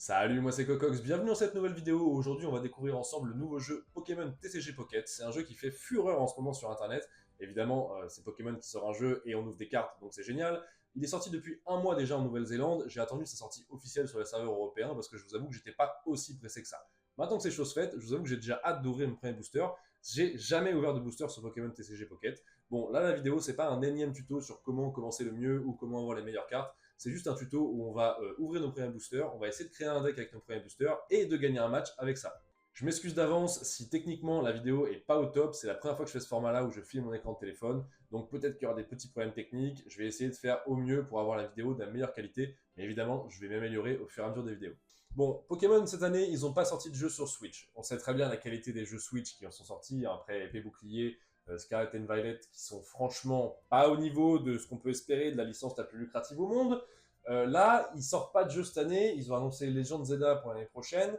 Salut, moi c'est Cocox, bienvenue dans cette nouvelle vidéo. Aujourd'hui on va découvrir ensemble le nouveau jeu Pokémon TCG Pocket. C'est un jeu qui fait fureur en ce moment sur internet. Évidemment, c'est Pokémon qui sort un jeu et on ouvre des cartes, donc c'est génial. Il est sorti depuis un mois déjà en Nouvelle-Zélande. J'ai attendu sa sortie officielle sur les serveurs européens parce que je vous avoue que j'étais pas aussi pressé que ça. Maintenant que c'est chose faite, je vous avoue que j'ai déjà hâte d'ouvrir mon premier booster. J'ai jamais ouvert de booster sur Pokémon TCG Pocket. Bon, là la vidéo c'est pas un énième tuto sur comment commencer le mieux ou comment avoir les meilleures cartes. C'est juste un tuto où on va ouvrir nos premiers boosters, on va essayer de créer un deck avec nos premiers boosters et de gagner un match avec ça. Je m'excuse d'avance si techniquement la vidéo est pas au top, c'est la première fois que je fais ce format-là où je filme mon écran de téléphone, donc peut-être qu'il y aura des petits problèmes techniques, je vais essayer de faire au mieux pour avoir la vidéo de la meilleure qualité, mais évidemment je vais m'améliorer au fur et à mesure des vidéos. Bon, Pokémon cette année, ils n'ont pas sorti de jeu sur Switch. On sait très bien la qualité des jeux Switch qui en sont sortis, après Épée Bouclier, Scarlet and Violet, qui sont franchement pas au niveau de ce qu'on peut espérer de la licence la plus lucrative au monde. Là, ils sortent pas de jeu cette année, ils ont annoncé Legend Zelda pour l'année prochaine.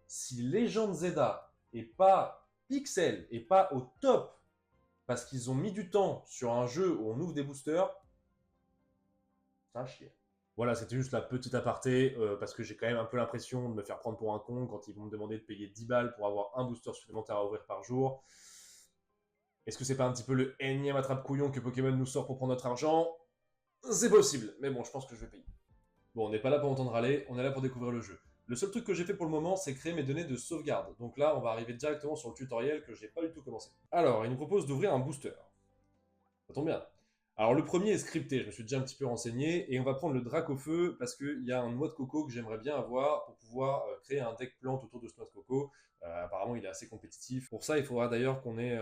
Si Legend Zelda est pas pixel et pas au top, parce qu'ils ont mis du temps sur un jeu où on ouvre des boosters, ça a chier. Voilà, c'était juste la petite aparté, parce que j'ai quand même un peu l'impression de me faire prendre pour un con quand ils vont me demander de payer 10 balles pour avoir un booster supplémentaire à ouvrir par jour. Est-ce que c'est pas un petit peu le énième attrape-couillon que Pokémon nous sort pour prendre notre argent? C'est possible, mais bon, je pense que je vais payer. Bon, on n'est pas là pour entendre râler, on est là pour découvrir le jeu. Le seul truc que j'ai fait pour le moment, c'est créer mes données de sauvegarde. Donc là, on va arriver directement sur le tutoriel que j'ai pas du tout commencé. Alors, il nous propose d'ouvrir un booster. Ça tombe bien. Alors, le premier est scripté, je me suis déjà un petit peu renseigné, et on va prendre le Dracofeu parce qu'il y a un noix de coco que j'aimerais bien avoir pour pouvoir créer un deck plante autour de ce noix de coco. Apparemment, il est assez compétitif. Pour ça, il faudra d'ailleurs qu'on ait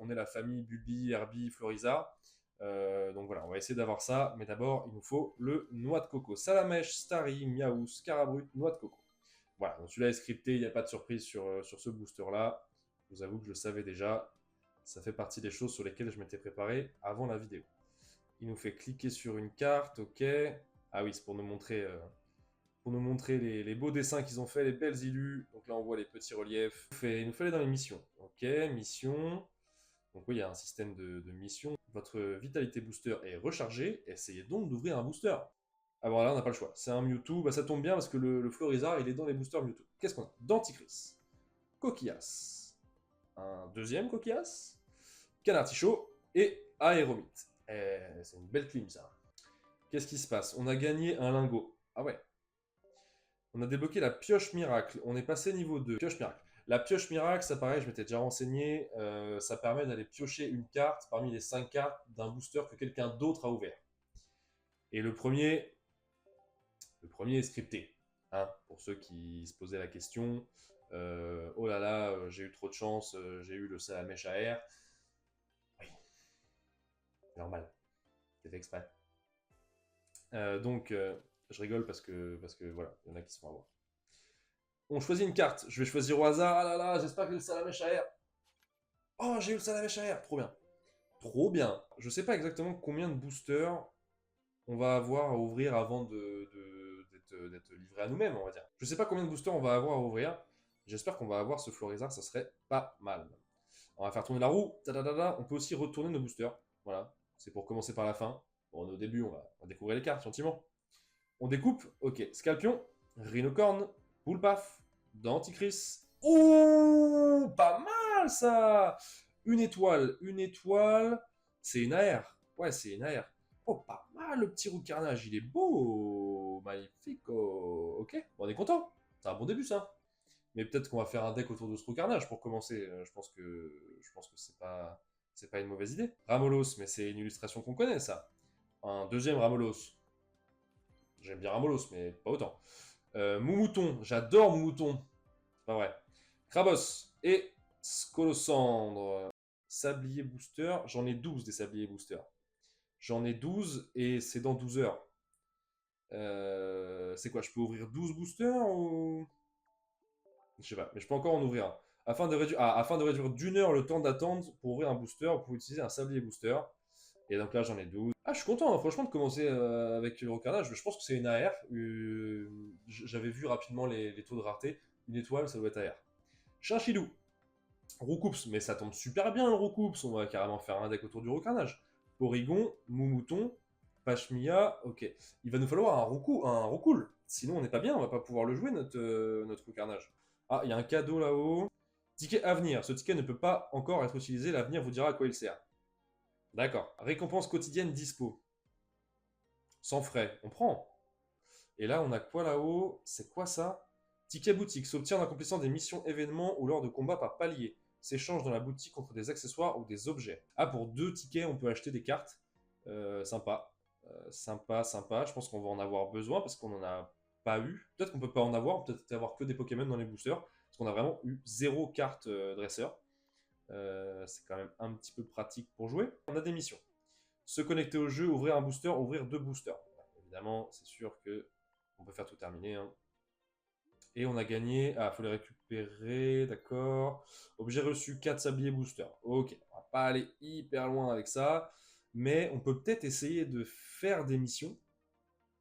la famille Bulbi, Herbie, Floriza. Donc voilà, on va essayer d'avoir ça, mais d'abord, il nous faut le noix de coco. Salamèche, Starry, Miaou, Scarabrut, noix de coco. Voilà, donc celui-là est scripté, il n'y a pas de surprise sur ce booster-là. Je vous avoue que je le savais déjà. Ça fait partie des choses sur lesquelles je m'étais préparé avant la vidéo. Il nous fait cliquer sur une carte, ok. Ah oui, c'est pour nous montrer, les beaux dessins qu'ils ont fait, les belles illus. Donc là, on voit les petits reliefs. Il nous fait aller dans les missions. Ok, mission. Donc oui, il y a un système de mission. Votre vitalité booster est rechargé. Essayez donc d'ouvrir un booster. Ah bon, là, on n'a pas le choix. C'est un Mewtwo. Bah, ça tombe bien parce que le Florizard, il est dans les boosters Mewtwo. Qu'est-ce qu'on a? Denticris. Coquillas. Un deuxième Coquillas. Canartichaud. Et Aéromite. C'est une belle clim, ça. Qu'est-ce qui se passe? On a gagné un lingot. Ah ouais. On a débloqué la pioche miracle. On est passé niveau 2. Pioche miracle. La pioche miracle, ça pareil, je m'étais déjà renseigné. Ça permet d'aller piocher une carte parmi les 5 cartes d'un booster que quelqu'un d'autre a ouvert. Et le premier est scripté. Hein, pour ceux qui se posaient la question. Oh là là, j'ai eu trop de chance, j'ai eu le Salamèche à air. Oui. Normal. C'est fait exprès. Donc, je rigole parce que voilà, il y en a qui se font avoir. On choisit une carte. Je vais choisir au hasard. Ah là là, j'espère que j'ai le Salamèche à air. Oh, j'ai eu le Salamèche à air. Trop bien. Trop bien. Je sais pas exactement combien de boosters on va avoir à ouvrir avant d'être livré à nous-mêmes, on va dire. Je sais pas combien de boosters on va avoir à ouvrir. J'espère qu'on va avoir ce Florizard, ça serait pas mal. On va faire tourner la roue. Tadadada. On peut aussi retourner nos boosters. Voilà. C'est pour commencer par la fin. Bon, au début, on va découvrir les cartes, gentiment. On découpe. Ok. Scorpion. Rhinocorne. Poulpaf. Denticris. Oh, pas mal ça. Une étoile. C'est une AR. Ouais, c'est une AR. Oh, pas mal le petit roux carnage. Il est beau. Magnifique. Oh. Ok. Bon, on est content. C'est un bon début ça. Mais peut-être qu'on va faire un deck autour de ce roux carnage pour commencer. Je pense que c'est pas une mauvaise idée. Ramolos, mais c'est une illustration qu'on connaît ça. Un deuxième Ramolos. J'aime bien Ramolos, mais pas autant. Moumouton, j'adore Moumouton. C'est pas vrai. Krabos et Scolosandre. Sablier booster, j'en ai 12 des sabliers boosters. J'en ai 12 et c'est dans 12 heures. C'est quoi, je peux ouvrir 12 boosters ou... Je sais pas, mais je peux encore en ouvrir un. Afin de réduire d'une heure le temps d'attente pour ouvrir un booster, vous pouvez utiliser un sablier booster. Et donc là, j'en ai 12. Ah, je suis content, hein, franchement, de commencer avec le recarnage. Je pense que c'est une AR. J'avais vu rapidement les taux de rareté. Une étoile, ça doit être AR. Chinchilou. Roucoups, mais ça tombe super bien, le Roucoups. On va carrément faire un deck autour du recarnage. Porygon, Moumouton, Pachmia, ok. Il va nous falloir un Roucoule. Sinon, on n'est pas bien, on va pas pouvoir le jouer, notre carnage. Ah, il y a un cadeau là-haut. Ticket avenir. Ce ticket ne peut pas encore être utilisé. L'avenir vous dira à quoi il sert. D'accord. Récompense quotidienne dispo. Sans frais. On prend. Et là, on a quoi là-haut? C'est quoi ça? Ticket boutique. S'obtient en accomplissant des missions événements ou lors de combats par palier. S'échange dans la boutique contre des accessoires ou des objets. Ah, pour 2 tickets, on peut acheter des cartes. Sympa. Sympa, sympa. Je pense qu'on va en avoir besoin parce qu'on en a pas eu. Peut-être qu'on peut pas en avoir. Peut-être avoir que des Pokémon dans les boosters. Parce qu'on a vraiment eu 0 carte dresseur. C'est quand même un petit peu pratique pour jouer. On a des missions. Se connecter au jeu, ouvrir un booster, ouvrir 2 boosters. Évidemment, c'est sûr que on peut faire tout terminer. Hein. Et on a gagné... Ah, il faut les récupérer, d'accord. Objet reçu, 4 sabliers booster. Ok, on va pas aller hyper loin avec ça. Mais on peut peut-être essayer de faire des missions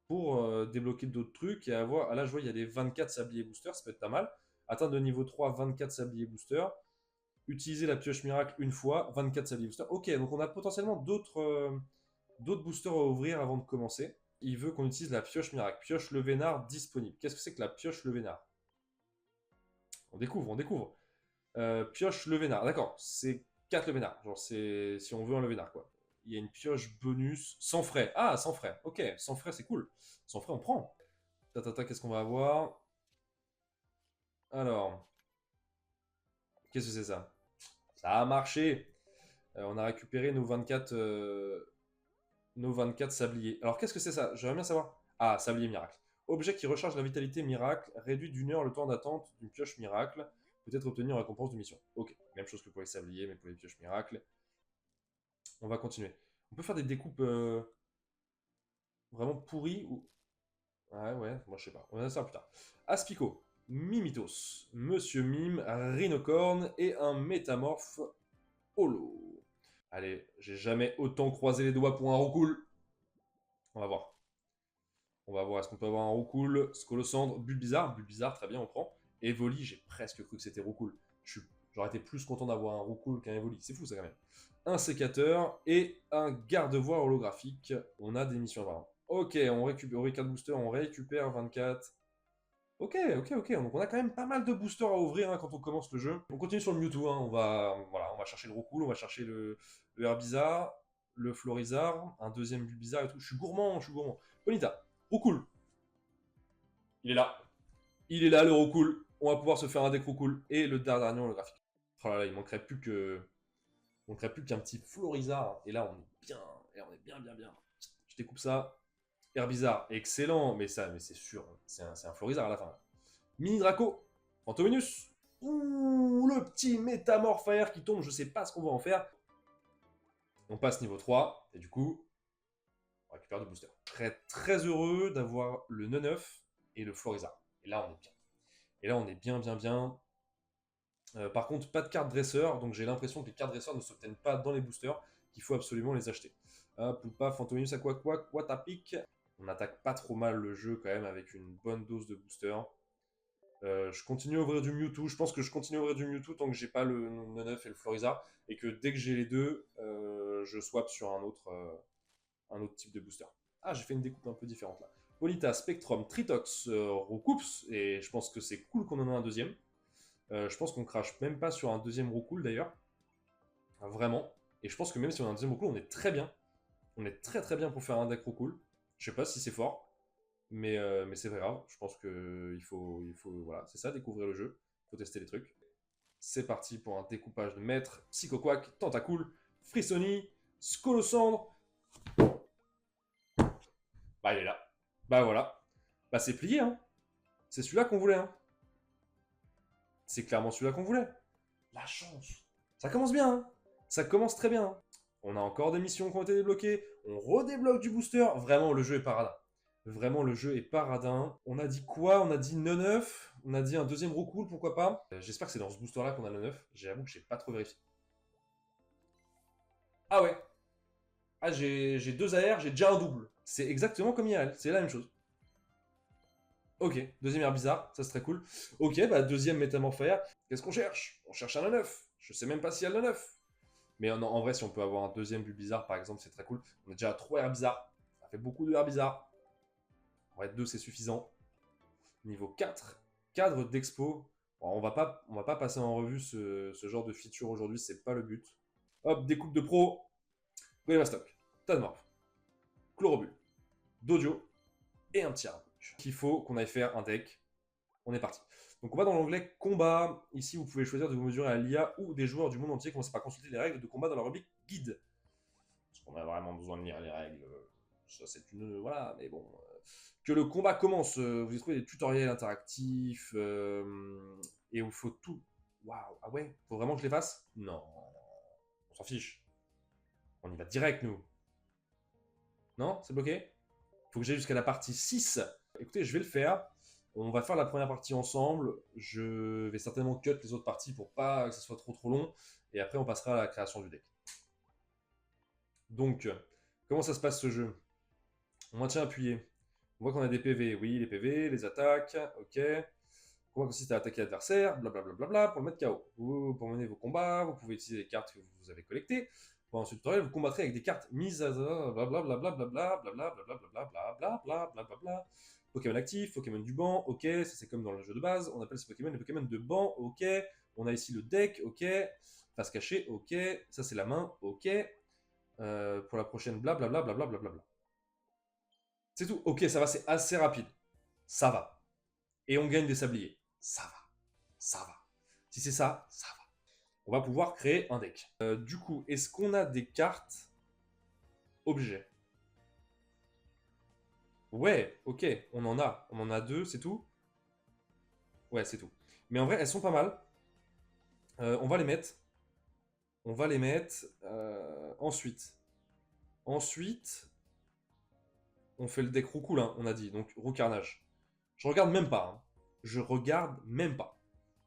pour débloquer d'autres trucs et avoir... Ah là, je vois, il y a des 24 sabliers booster, ça peut être pas mal. Atteindre le niveau 3, 24 sabliers booster. Utiliser la pioche miracle une fois, 24 sabliers booster. Ok, donc on a potentiellement d'autres boosters à ouvrir avant de commencer. Il veut qu'on utilise la pioche miracle. Pioche le vénard disponible. Qu'est-ce que c'est que la pioche le vénard? On découvre, on découvre. Pioche le vénard, d'accord. C'est 4 le vénard. Genre, c'est si on veut un le vénard, quoi. Il y a une pioche bonus sans frais. Ah, sans frais. Ok, sans frais, c'est cool. Sans frais, on prend. Tata, qu'est-ce qu'on va avoir? Alors, qu'est-ce que c'est ça? Ça a marché. On a récupéré nos 24 sabliers. Alors, qu'est-ce que c'est ça? J'aimerais bien savoir. Ah, sablier miracle. Objet qui recharge la vitalité miracle, réduit d'une heure le temps d'attente d'une pioche miracle, peut-être obtenu en récompense de mission. Ok, même chose que pour les sabliers, mais pour les pioches miracles. On va continuer. On peut faire des découpes vraiment pourries ou... Ouais, moi je sais pas. On va ça plus tard. Aspico, Mimitos, Monsieur Mime, Rhinocorne et un métamorphe holo. Allez, j'ai jamais autant croisé les doigts pour un roucoule. On va voir. On va voir, est-ce qu'on peut avoir un Roucoule, Scolosandre, Bulbizarre, très bien, on prend. Evoli, j'ai presque cru que c'était Roucoule. J'aurais été plus content d'avoir un Roucoule qu'un Evoli, c'est fou ça quand même. Un sécateur et un garde-voie holographique. On a des missions vraiment. Ok, on récupère 4 boosters, on récupère 24. Ok, donc on a quand même pas mal de boosters à ouvrir hein, quand on commence le jeu. On continue sur le Mewtwo, hein. on va chercher le Roucoule, on va chercher le Herbizarre, le Florizarre, un deuxième Bulbizarre et tout. Je suis gourmand. Bonita, Roucoule. Il est là. Il est là, le Roucoule. On va pouvoir se faire un deck Roucoule et le dernier holographique. Oh là là, il manquerait plus qu'un petit Florizarre. Et là, on est bien. Et on est bien. Je découpe ça. Herbizarre, excellent. Mais c'est sûr. C'est un Florizarre à la fin. Mini Draco. Fantominus. Ouh, le petit Métamorphaire qui tombe. Je sais pas ce qu'on va en faire. On passe niveau 3. Et du coup, on récupère du booster. Très heureux d'avoir le 9 et le Florizarre. Et là, on est bien. Et là, on est bien. Par contre, pas de carte dresseur, donc j'ai l'impression que les cartes dresseurs ne s'obtiennent pas dans les boosters, qu'il faut absolument les acheter. Poupa, Fantominus, Aquaquac, Watapic. On attaque pas trop mal le jeu quand même avec une bonne dose de booster. Je continue à ouvrir du Mewtwo. Je pense que je continue à ouvrir du Mewtwo tant que j'ai pas le 9 et le Florizarre. Et que dès que j'ai les deux, je swap sur un autre type de booster. Ah, j'ai fait une découpe un peu différente là. Polita, Spectrum, Tritox, Roucoups. Et je pense que c'est cool qu'on en ait un deuxième. Je pense qu'on crache même pas sur un deuxième Roucoule d'ailleurs. Vraiment. Et je pense que même si on a un deuxième Roucoule, on est très bien. On est très bien pour faire un deck Roucoule. Je sais pas si c'est fort. Mais c'est pas grave. Je pense que il faut voilà, c'est ça, découvrir le jeu. Il faut tester les trucs. C'est parti pour un découpage de maître. Psychoquack, Tentacool, Frissoni, Scolosandre. Bah il est là. Bah voilà. Bah c'est plié hein. C'est celui-là qu'on voulait hein. C'est clairement celui-là qu'on voulait. La chance. Ça commence bien, hein. Ça commence très bien. Hein. On a encore des missions qui ont été débloquées. On redébloque du booster. Vraiment, le jeu est paradin. Vraiment, le jeu est paradin. On a dit quoi? On a dit 9. On a dit un deuxième Roucoule, pourquoi pas. J'espère que c'est dans ce booster-là qu'on a le 9. J'avoue que j'ai pas trop vérifié. Ah ouais. Ah, j'ai 2 AR, j'ai déjà un double. C'est exactement comme IRL. C'est la même chose. Ok, deuxième air bizarre, ça c'est très cool. Ok, bah deuxième métamorphère. Qu'est-ce qu'on cherche? On cherche un 9. Je sais même pas s'il y a le 9. Mais en vrai, si on peut avoir un deuxième Bulbizarre, par exemple, c'est très cool. On a déjà 3 Herbizarres. Ça fait beaucoup de Herbizarres. En vrai, 2, c'est suffisant. Niveau 4, cadre d'expo. Bon, on va pas passer en revue ce genre de feature aujourd'hui, c'est pas le but. Hop, découpe de pro, Golevastock, Tadmorph, Chlorobule, Dodio et un petit Arbok. Il faut qu'on aille faire un deck. On est parti. Donc on va dans l'onglet combat. Ici, vous pouvez choisir de vous mesurer à l'IA ou des joueurs du monde entier. Commencez par consulter les règles de combat dans la rubrique guide. Parce qu'on a vraiment besoin de lire les règles. Ça, c'est une... Voilà, mais bon... Que le combat commence. Vous y trouvez des tutoriels interactifs. Et où il faut tout... Waouh, ah ouais? Faut vraiment que je les fasse? Non. On s'en fiche. On y va direct, nous. Non? C'est bloqué? Faut que j'aille jusqu'à la partie 6. Écoutez, je vais le faire. On va faire la première partie ensemble. Je vais certainement cut les autres parties pour pas que ce soit trop long. Et après, on passera à la création du deck. Donc, comment ça se passe ce jeu? On maintient appuyé. On voit qu'on a des PV. Oui, les PV, les attaques. Ok. Combat consiste à attaquer l'adversaire. Blablabla pour le mettre KO. Pour mener vos combats, vous pouvez utiliser les cartes que vous avez collectées. Pendant ce tutoriel, vous combattrez avec des cartes mises à blablabla. Pokémon actif, Pokémon du banc, ok, ça c'est comme dans le jeu de base, on appelle ces Pokémon les Pokémon de banc, ok, on a ici le deck, ok, face cachée, ok, ça c'est la main, ok, pour la prochaine, blablabla. C'est tout, ok, ça va, c'est assez rapide, ça va. Et on gagne des sabliers, ça va, ça va. Si c'est ça, ça va. On va pouvoir créer un deck. Du coup, est-ce qu'on a des cartes objets? Ouais, ok, on en a. On en a deux, c'est tout? Ouais, c'est tout. Mais en vrai, elles sont pas mal. On va les mettre. On va les mettre. Ensuite. Ensuite, on fait le deck Roucoule, hein, on a dit. Donc, Roucarnage. Je regarde même pas. Hein. Je regarde même pas.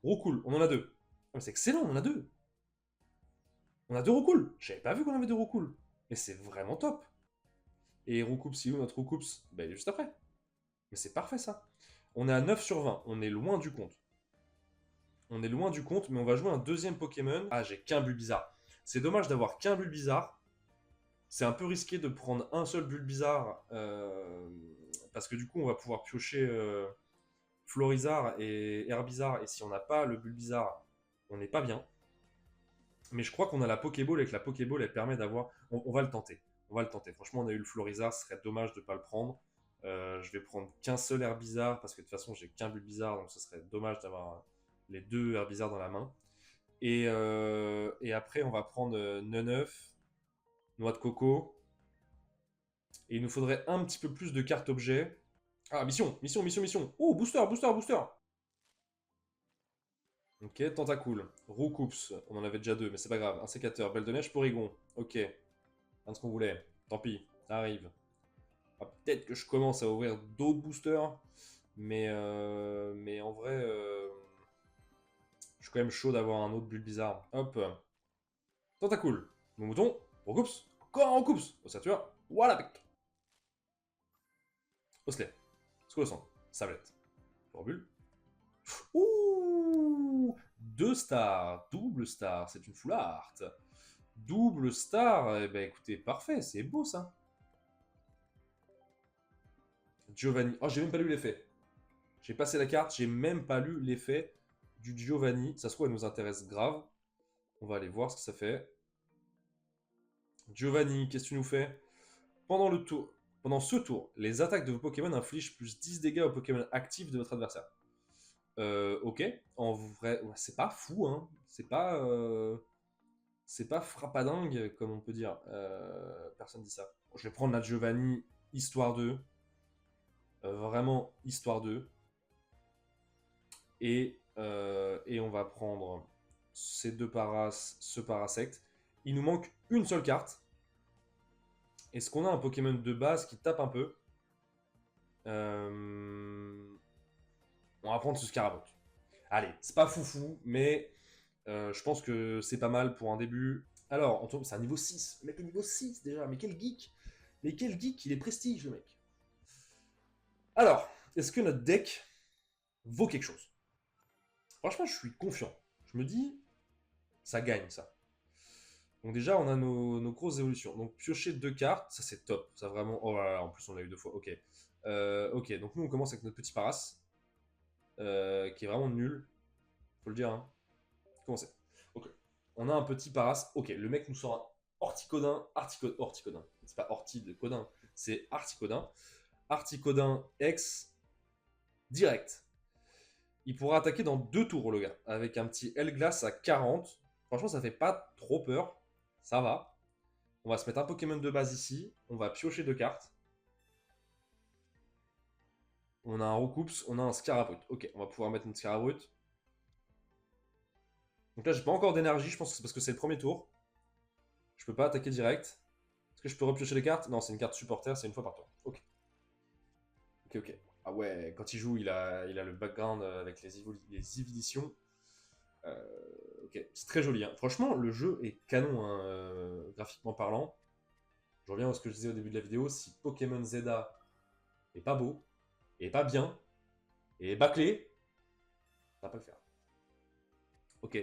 Roucoule, on en a deux. Ah, c'est excellent, on en a deux. On a deux Roucoule. J'avais pas vu qu'on avait deux Roucoule. Mais c'est vraiment top. Et Roucoups, si où notre Roucoups? Ben, il est juste après. Mais c'est parfait ça. On est à 9 sur 20. On est loin du compte. On est loin du compte, mais on va jouer un deuxième Pokémon. Ah, j'ai qu'un Bulbizarre. C'est dommage d'avoir qu'un Bulbizarre. C'est un peu risqué de prendre un seul Bulbizarre. Parce que du coup, on va pouvoir piocher Florizarre et Herbizarre. Et si on n'a pas le Bulbizarre, on n'est pas bien. Mais je crois qu'on a la Pokéball et que la Pokéball, elle permet d'avoir... On va le tenter. On va le tenter. Franchement, on a eu le Florizarre. Ce serait dommage de ne pas le prendre. Je vais prendre qu'un seul Herbizarre. Parce que de toute façon, j'ai qu'un Bulbizarre. Donc ce serait dommage d'avoir les deux Herbizarres dans la main. Et après, on va prendre Neneuf, Noix de Coco. Et il nous faudrait un petit peu plus de cartes objets. Ah, mission. Oh, booster. Ok, Tentacool, Roucoups, on en avait déjà deux, mais c'est pas grave. Un sécateur, Belle de Neige, Porygon. Ok, rien de ce qu'on voulait. Tant pis, ça arrive. Ah, peut-être que je commence à ouvrir d'autres boosters, mais en vrai, je suis quand même chaud d'avoir un autre Bulbizarre. Hop, Tentacool, mon mouton, Roucoups, encore un Roucoups, Ossature, voilà, pic. Osselet, Scolosant, Sablette, Formule. Ouh, deux stars, double star, c'est une full art. Double star, eh ben écoutez, parfait, c'est beau ça. Giovanni, oh j'ai même pas lu l'effet. J'ai passé la carte, j'ai même pas lu l'effet du Giovanni. Ça se trouve, elle nous intéresse grave. On va aller voir ce que ça fait. Giovanni, qu'est-ce que tu nous fais? Pendant ce tour, les attaques de vos Pokémon infligent plus 10 dégâts aux Pokémon actifs de votre adversaire. Ok, en vrai, ouais, c'est pas fou, hein. C'est pas frappadingue, comme on peut dire. Personne dit ça. Je vais prendre la Giovanni, histoire 2. Vraiment, histoire 2. Et on va prendre ces deux paras, ce parasect. Il nous manque une seule carte. Est-ce qu'on a un Pokémon de base qui tape un peu? On va prendre ce Scarabot. Allez, c'est pas foufou, mais je pense que c'est pas mal pour un début. Alors, c'est un niveau 6. Le mec est niveau 6 déjà, mais quel geek! Mais quel geek, il est prestige le mec. Alors, est-ce que notre deck vaut quelque chose? Franchement, je suis confiant. Je me dis, ça gagne ça. Donc déjà, on a nos grosses évolutions. Donc piocher deux cartes, ça c'est top. Ça vraiment... Oh là là, en plus on l'a eu deux fois. Ok. Ok, donc nous on commence avec notre petit Paras. qui est vraiment nul. Faut le dire, hein. Comment c'est? Ok. On a un petit Paras. Ok, le mec nous sort un Orticodin. Orticodin. C'est pas Orti de Codin, c'est Articodin. Articodin X direct. Il pourra attaquer dans 2 tours, le gars. Avec un petit L-Glace à 40. Franchement, ça fait pas trop peur. Ça va. On va se mettre un Pokémon de base ici. On va piocher 2 cartes. On a un Roucoups, on a un Scarabrut. Ok, on va pouvoir mettre une Scarabrut. Donc là, j'ai pas encore d'énergie, je pense que c'est parce que c'est le premier tour. Je peux pas attaquer direct. Est-ce que je peux repiocher les cartes? Non, c'est une carte supporter, c'est une fois par tour. Ok. Ok, ok. Ah ouais, quand il joue, il a le background avec les évolutions. Ok, c'est très joli, hein. Franchement, le jeu est canon, hein, graphiquement parlant. Je reviens à ce que je disais au début de la vidéo. Si Pokémon Zeta est pas beau, et pas bien, et bâclé, ça va pas le faire. Ok.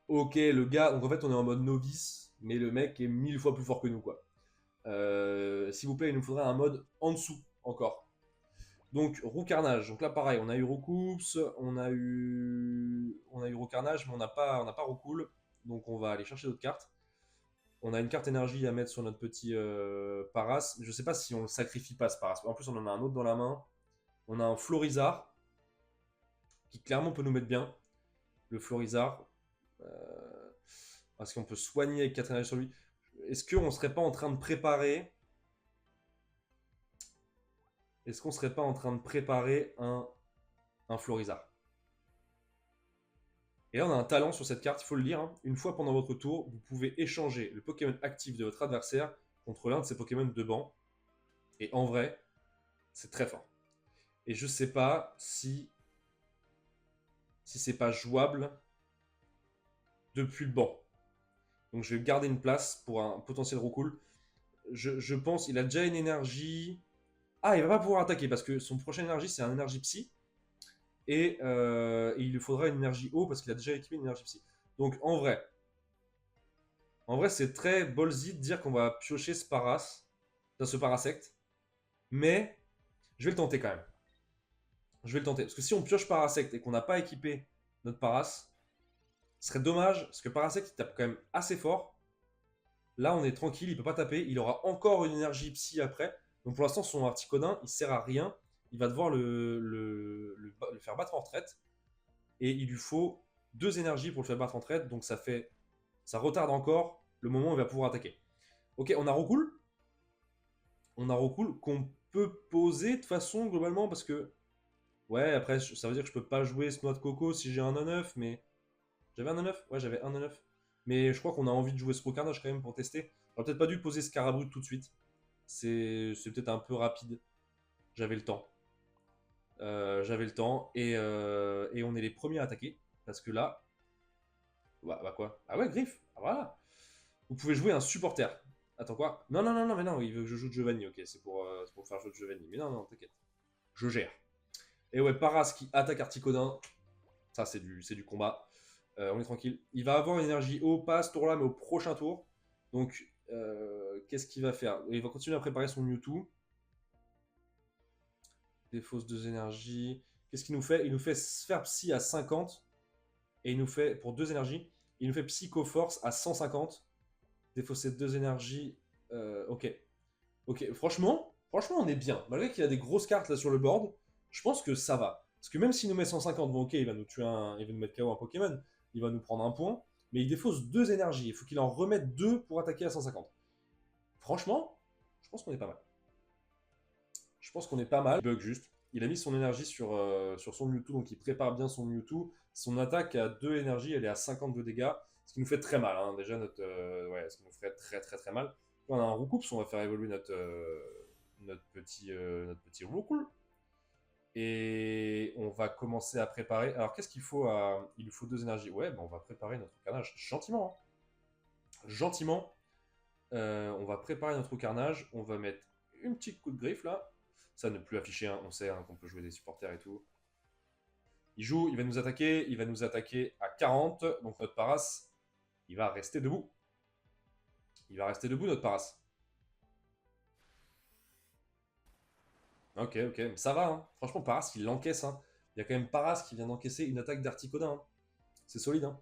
Ok, le gars, donc en fait, on est en mode novice, mais le mec est 1000 fois plus fort que nous, quoi. S'il vous plaît, il nous faudrait un mode en dessous, encore. Donc, roue carnage. Donc là, pareil, on a eu Roucoups, on a eu roue carnage, mais on n'a pas Roucoule. Donc, on va aller chercher d'autres cartes. On a une carte énergie à mettre sur notre petit Paras. Je sais pas si on le sacrifie pas, ce Paras. En plus, on en a un autre dans la main. On a un Florizard, qui clairement peut nous mettre bien. Le Florizard. Parce qu'on peut soigner avec 4 énergies sur lui. Est-ce qu'on serait pas en train de préparer... Est-ce qu'on serait pas en train de préparer un Florizard? Et là, on a un talent sur cette carte, il faut le lire, hein. Une fois pendant votre tour, vous pouvez échanger le Pokémon actif de votre adversaire contre l'un de ses Pokémon de banc. Et en vrai, c'est très fort. Et je sais pas si c'est pas jouable depuis le banc. Donc je vais garder une place pour un potentiel Roucoule. Je pense il a déjà une énergie. Ah, il va pas pouvoir attaquer parce que son prochaine énergie c'est un énergie psy. Et il lui faudra une énergie eau parce qu'il a déjà équipé une énergie psy. Donc en vrai c'est très ballsy de dire qu'on va piocher ce ce Parasect. Mais je vais le tenter quand même. Je vais le tenter. Parce que si on pioche Parasect et qu'on n'a pas équipé notre Paras, ce serait dommage parce que Parasect il tape quand même assez fort. Là on est tranquille, il peut pas taper. Il aura encore une énergie psy après. Donc pour l'instant son Articodin il sert à rien. Il va devoir le faire battre en retraite. Et il lui faut 2 énergies pour le faire battre en retraite. Donc ça retarde encore le moment où il va pouvoir attaquer. Ok, on a Roucoule. On a Roucoule qu'on peut poser de façon globalement parce que ouais, après, ça veut dire que je peux pas jouer ce noix de coco si j'ai un 9, mais... J'avais un 9. Ouais, j'avais un 9. Mais je crois qu'on a envie de jouer ce carnage quand même pour tester. J'aurais peut-être pas dû poser Scarabrut tout de suite. C'est peut-être un peu rapide. J'avais le temps. J'avais le temps. Et on est les premiers à attaquer. Parce que là... Bah quoi? Ah ouais, Griff. Ah voilà. Vous pouvez jouer un supporter. Attends quoi? Non, non, non, non, mais non, il veut que je joue de Giovanni. Ok, c'est pour faire jouer de Giovanni. Mais non, non, t'inquiète. Je gère. Et ouais, Paras qui attaque Articodin. Ça, c'est du combat. On est tranquille. Il va avoir une énergie haut, pas à ce tour-là, mais au prochain tour. Donc, qu'est-ce qu'il va faire? Il va continuer à préparer son Mewtwo. Défausse 2 énergies. Qu'est-ce qu'il nous fait? Il nous fait Sphère Psy à 50. Et il nous fait, pour 2 énergies, il nous fait Psycho-Force à 150. Défausser 2 énergies. Ok. Ok, franchement, on est bien. Malgré qu'il y a des grosses cartes là sur le board, je pense que ça va. Parce que même s'il nous met 150, bon ok, il va nous tuer il va nous mettre KO un Pokémon, il va nous prendre un point, mais il défausse 2 énergies. Il faut qu'il en remette 2 pour attaquer à 150. Franchement, je pense qu'on est pas mal. Je pense qu'on est pas mal. Bug juste. Il a mis son énergie sur son Mewtwo, donc il prépare bien son Mewtwo. Son attaque à 2 énergies, elle est à 52 dégâts, ce qui nous fait très mal. Hein. Déjà, ouais, ce qui nous ferait très très très mal. Là, on a un Roucoups, on va faire évoluer notre petit Roucoule. Et on va commencer à préparer. Alors, qu'est-ce qu'il faut Il lui faut 2 énergies. Ouais, on va préparer notre carnage gentiment. Hein. Gentiment. On va préparer notre carnage. On va mettre une petite coup de griffe là. Ça ne plus afficher. Hein. On sait hein, qu'on peut jouer des supporters et tout. Il joue, il va nous attaquer. Il va nous attaquer à 40. Donc notre Paras, il va rester debout. Il va rester debout, notre Paras. Ok, ok. Ça va. Hein. Franchement, Paras, il l'encaisse. Hein. Il y a quand même Paras qui vient d'encaisser une attaque d'Articodin. Hein. C'est solide. Hein.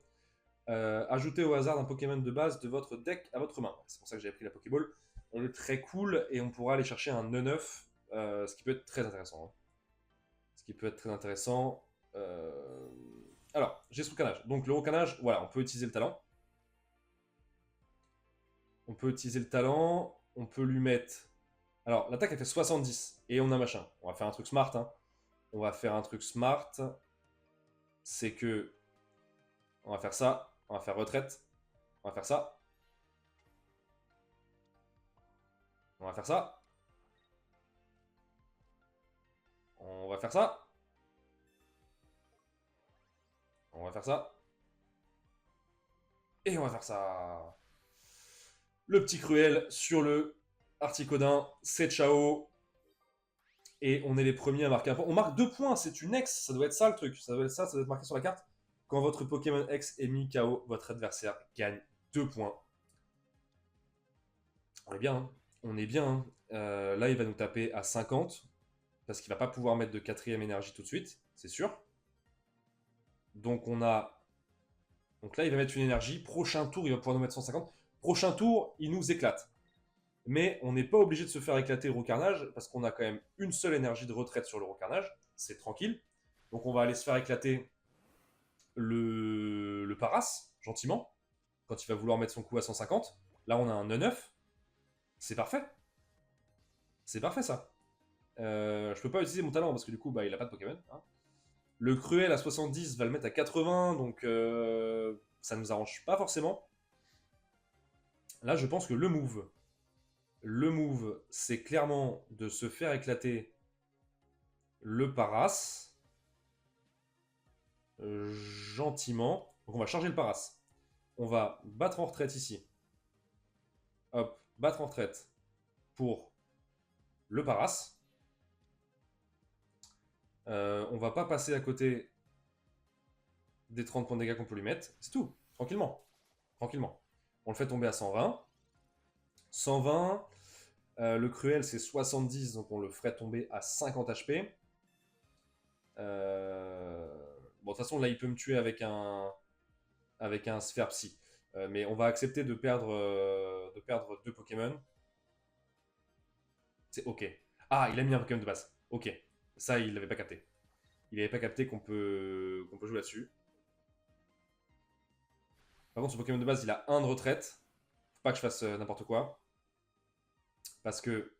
Ajoutez au hasard un Pokémon de base de votre deck à votre main. C'est pour ça que j'avais pris la Pokéball. On est très cool et on pourra aller chercher un 9-9, ce qui peut être très intéressant. Hein. Ce qui peut être très intéressant. Alors, j'ai ce roucanage. Donc le roucanage, voilà, on peut utiliser le talent. On peut utiliser le talent. On peut lui mettre... Alors, l'attaque, elle fait 70. Et on a machin. On va faire un truc smart. Hein. On va faire un truc smart. C'est que... On va faire ça. On va faire retraite. On va faire ça. On va faire ça. On va faire ça. On va faire ça. Et on va faire ça. Le petit cruel sur le Articodin. C'est ciao. Et on est les premiers à marquer un point. On marque 2 points, c'est une X. Ça doit être ça le truc. Ça doit être ça, ça doit être marqué sur la carte. Quand votre Pokémon X est mis KO, votre adversaire gagne 2 points. On est bien, hein. On est bien. Hein. Là, il va nous taper à 50. Parce qu'il va pas pouvoir mettre de 4ème énergie tout de suite, c'est sûr. Donc on a... Donc là, il va mettre une énergie. Prochain tour, il va pouvoir nous mettre 150. Prochain tour, il nous éclate. Mais on n'est pas obligé de se faire éclater Roucarnage, parce qu'on a quand même une seule énergie de retraite sur le Roucarnage. C'est tranquille. Donc on va aller se faire éclater le Paras, gentiment, quand il va vouloir mettre son coup à 150. Là, on a un 9-9. C'est parfait. C'est parfait, ça. Je peux pas utiliser mon talent, parce que du coup, bah, il a pas de Pokémon. Hein. Le Cruel à 70 va le mettre à 80, donc ça nous arrange pas forcément. Là, je pense que le move, c'est clairement de se faire éclater le Paras gentiment. Donc on va charger le Paras. On va battre en retraite ici. Hop, battre en retraite pour le Paras. On va pas passer à côté des 30 points de dégâts qu'on peut lui mettre. C'est tout, tranquillement. Tranquillement. On le fait tomber à 120. 120. Le cruel, c'est 70, donc on le ferait tomber à 50 HP. Bon, de toute façon, là, il peut me tuer avec un sphère psy. Mais on va accepter de perdre 2 Pokémon. C'est ok. Ah, il a mis un Pokémon de base. Ok. Ça, il l'avait pas capté. Il n'avait pas capté qu'on peut jouer là-dessus. Par contre, ce Pokémon de base, il a 1 de retraite. Faut pas que je fasse n'importe quoi. Parce que...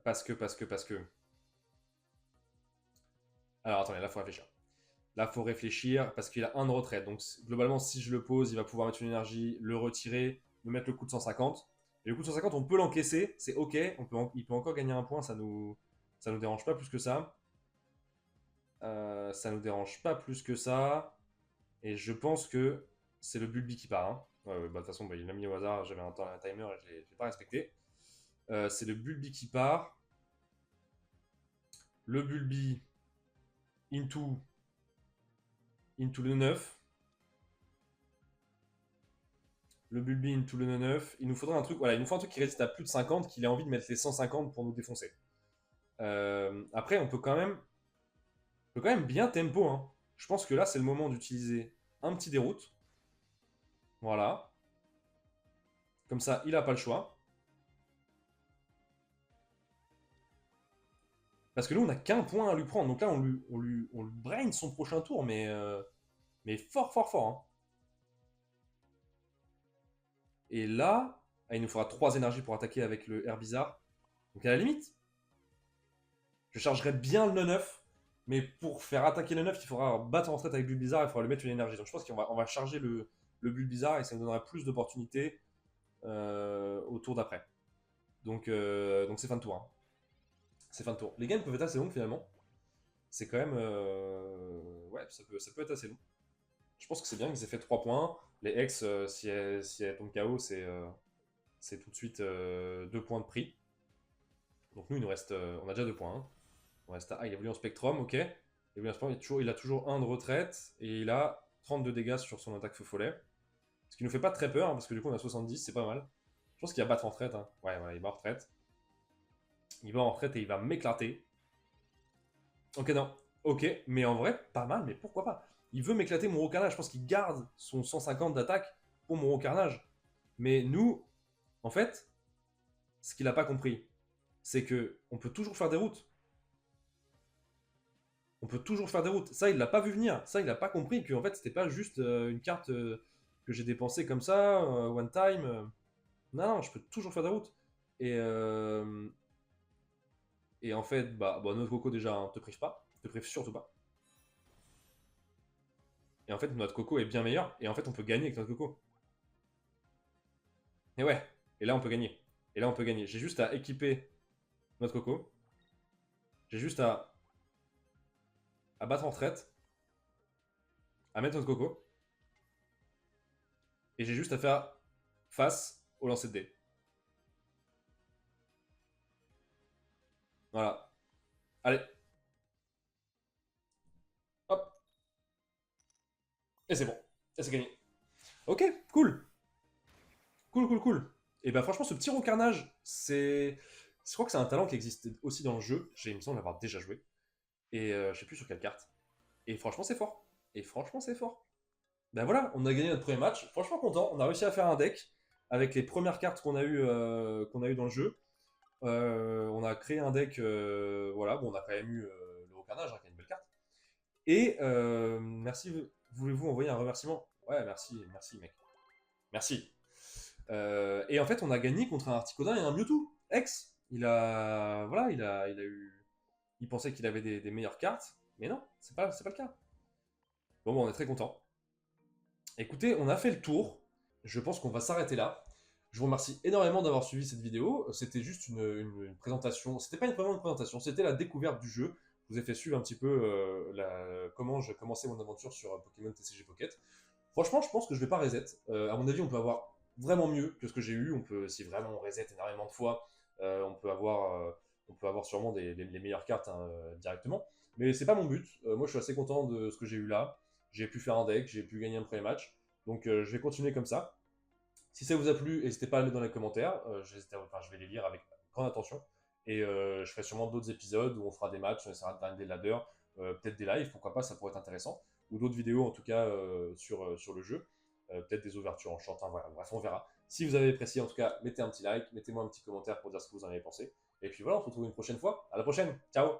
Parce que... Alors, attendez, là, faut réfléchir. Là, faut réfléchir parce qu'il a 1 de retraite. Donc, globalement, si je le pose, il va pouvoir mettre une énergie, le retirer, me mettre le coup de 150. Et le coup de 150, on peut l'encaisser, c'est ok. Il peut encore gagner un point, ça nous dérange pas plus que ça. Ça nous dérange pas plus que ça. Et je pense que c'est le Bulby qui part. Hein. Bah, de toute façon, bah, il l'a mis au hasard, j'avais un timer et je l'ai pas respecté. C'est le Bulby qui part. Le Bulby into le 9. Le Bulby into le 9. Il nous faudrait un truc, voilà, il nous faut un truc qui résiste à plus de 50, qu'il ait envie de mettre les 150 pour nous défoncer. Après, on peut quand même bien tempo. Hein. Je pense que là, c'est le moment d'utiliser un petit déroute. Voilà. Comme ça, il n'a pas le choix. Parce que nous, on n'a qu'un point à lui prendre. Donc là, on lui brain son prochain tour, mais fort, fort, fort. Hein. Et là, il nous faudra 3 énergies pour attaquer avec le Herbizarre. Donc à la limite, je chargerais bien le 9-9. Mais pour faire attaquer le 9, il faudra battre en retraite avec Bulbizarre et il faudra lui mettre une énergie. Donc je pense qu'on va charger le Bulbizarre et ça nous donnera plus d'opportunités au tour d'après. Donc c'est fin de tour. Hein. C'est fin de tour. Les games peuvent être assez longs finalement. C'est quand même... ouais, ça peut être assez long. Je pense que c'est bien qu'ils aient fait 3 points. Les ex, si elles tombent KO, c'est tout de suite 2 points de prix. Donc nous, il nous reste... on a déjà 2 points. Hein. On reste à... Ah, il a voulu en Spectrum, ok. Il a toujours 1 de retraite. Et il a 32 dégâts sur son attaque feu follet. Ce qui nous fait pas très peur, hein, parce que du coup on a 70, c'est pas mal. Je pense qu'il va battre en retraite. Hein. Ouais, voilà, il va en retraite. Il va en retraite et il va m'éclater. Ok, non. Ok, mais en vrai, pas mal, mais pourquoi pas? Il veut m'éclater mon carnage. Je pense qu'il garde son 150 d'attaque pour mon carnage. Mais nous, en fait, ce qu'il a pas compris, c'est que on peut toujours faire des routes. On peut toujours faire des routes. Ça, il l'a pas vu venir. Ça, il a pas compris que en fait, c'était pas juste une carte que j'ai dépensée comme ça, one time. Non, non, je peux toujours faire des routes. Et, euh, et en fait, notre coco déjà, hein, te prive pas. Te prive surtout pas. Et en fait, notre coco est bien meilleur. Et en fait, on peut gagner avec notre coco. Et ouais. Et là, on peut gagner. Et là, on peut gagner. J'ai juste à équiper notre coco. J'ai juste à battre en retraite. À mettre notre coco. Et j'ai juste à faire face au lancer de dés. Voilà. Allez. Hop. Et c'est bon. Et c'est gagné. Ok, cool. Cool, cool, cool. Et bah franchement, ce petit recarnage, c'est... Je crois que c'est un talent qui existe aussi dans le jeu. J'ai, il me semble l'avoir déjà joué. Et je sais plus sur quelle carte. Et franchement, c'est fort. Et franchement, c'est fort. Ben voilà, on a gagné notre premier match. Franchement content. On a réussi à faire un deck avec les premières cartes qu'on a eu dans le jeu. On a créé un deck. Voilà, bon, on a quand même eu le recarnage, hein, qui est une belle carte. Et merci. Voulez-vous envoyer un remerciement? Ouais, merci, merci, mec. Merci. Et en fait, on a gagné contre un Articodin et un Mewtwo. Ex. Voilà, il a eu. Il pensait qu'il avait des meilleures cartes, mais non, c'est pas le cas. Bon, on est très content. Écoutez, on a fait le tour. Je pense qu'on va s'arrêter là. Je vous remercie énormément d'avoir suivi cette vidéo. C'était juste une présentation. C'était pas vraiment une présentation, c'était la découverte du jeu. Je vous ai fait suivre un petit peu comment j'ai commencé mon aventure sur Pokémon TCG Pocket. Franchement, je pense que je vais pas reset. À mon avis, on peut avoir vraiment mieux que ce que j'ai eu. On peut, si vraiment on reset énormément de fois, on peut avoir sûrement les meilleures cartes, hein, directement. Mais c'est pas mon but. Moi, je suis assez content de ce que j'ai eu là. J'ai pu faire un deck, j'ai pu gagner un premier match. Donc, je vais continuer comme ça. Si ça vous a plu, n'hésitez pas à le mettre dans les commentaires. Je vais les lire avec grande attention. Et je ferai sûrement d'autres épisodes où on fera des matchs, on essaiera de grinder des ladders, peut-être des lives, pourquoi pas, ça pourrait être intéressant. Ou d'autres vidéos en tout cas sur le jeu. Peut-être des ouvertures en short, hein, voilà, bref, on verra. Si vous avez apprécié, en tout cas, mettez un petit like, mettez-moi un petit commentaire pour dire ce que vous en avez pensé. Et puis voilà, on se retrouve une prochaine fois. À la prochaine, ciao!